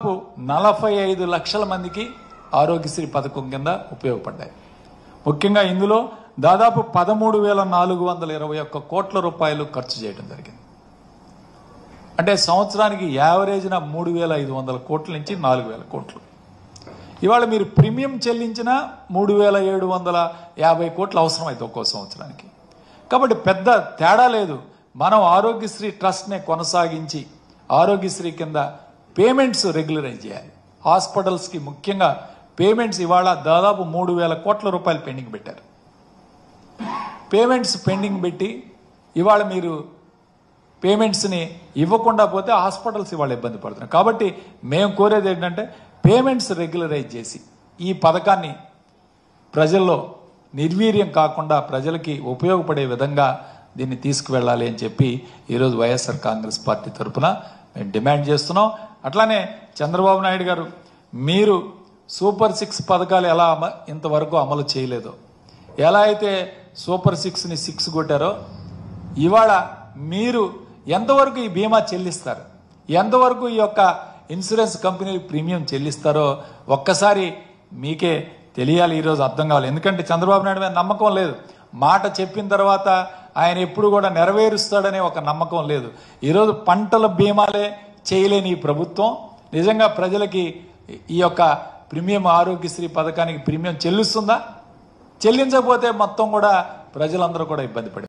45 లక్షల మందికి ఆరోగ్యశ్రీ పథకం కింద ఉపయోగపడ్డాయి. ముఖ్యంగా ఇందులో దాదాపు 13,421 కోట్ల రూపాయలు ఖర్చు చేయడం జరిగింది. అంటే సంవత్సరానికి యావరేజ్న 3,500 కోట్ల నుంచి 4,000 కోట్లు. ఇవాళ మీరు ప్రీమియం చెల్లించిన 3,750 కోట్లు అవసరమైతే ఒక్కో సంవత్సరానికి. కాబట్టి పెద్ద తేడా లేదు. మనం ఆరోగ్యశ్రీ ట్రస్ట్నే కొనసాగించి ఆరోగ్యశ్రీ కింద పేమెంట్స్ రెగ్యులరైజ్ చేయాలి. హాస్పిటల్స్కి ముఖ్యంగా పేమెంట్స్ ఇవాళ దాదాపు 3,000 కోట్ల రూపాయలు పెండింగ్ పెట్టారు. పేమెంట్స్ పెండింగ్ పెట్టి ఇవాళ మీరు పేమెంట్స్ని ఇవ్వకుండా పోతే హాస్పిటల్స్ ఇవాళ ఇబ్బంది పడుతున్నాయి. కాబట్టి మేము కోరేది ఏంటంటే పేమెంట్స్ రెగ్యులరైజ్ చేసి ఈ పథకాన్ని ప్రజల్లో నిర్వీర్యం కాకుండా ప్రజలకి ఉపయోగపడే విధంగా దీన్ని తీసుకువెళ్ళాలి అని చెప్పి ఈరోజు వైఎస్ఆర్ కాంగ్రెస్ పార్టీ తరఫున మేము డిమాండ్ చేస్తున్నాం. అట్లానే చంద్రబాబు నాయుడు గారు, మీరు సూపర్ 6 పథకాలు ఎలా ఇంతవరకు అమలు చేయలేదో, ఎలా అయితే సూపర్ 6ని 6 కొట్టారో, ఇవాళ మీరు ఎంతవరకు ఈ బీమా చెల్లిస్తారు, ఎంతవరకు ఈ యొక్క ఇన్సూరెన్స్ కంపెనీలు ప్రీమియం చెల్లిస్తారో ఒక్కసారి మీకే తెలియాలి. ఈరోజు అర్థం కావాలి. ఎందుకంటే చంద్రబాబు నాయుడు మీద నమ్మకం లేదు. మాట చెప్పిన తర్వాత ఆయన ఎప్పుడు కూడా నెరవేరుస్తాడనే ఒక నమ్మకం లేదు. ఈరోజు పంటల బీమాలే చేయలేని ఈ ప్రభుత్వం నిజంగా ప్రజలకి ఈ యొక్క ప్రీమియం ఆరోగ్యశ్రీ పథకానికి ప్రీమియం చెల్లిస్తుందా? చెల్లించకపోతే మొత్తం కూడా ప్రజలందరూ కూడా ఇబ్బంది పడారు.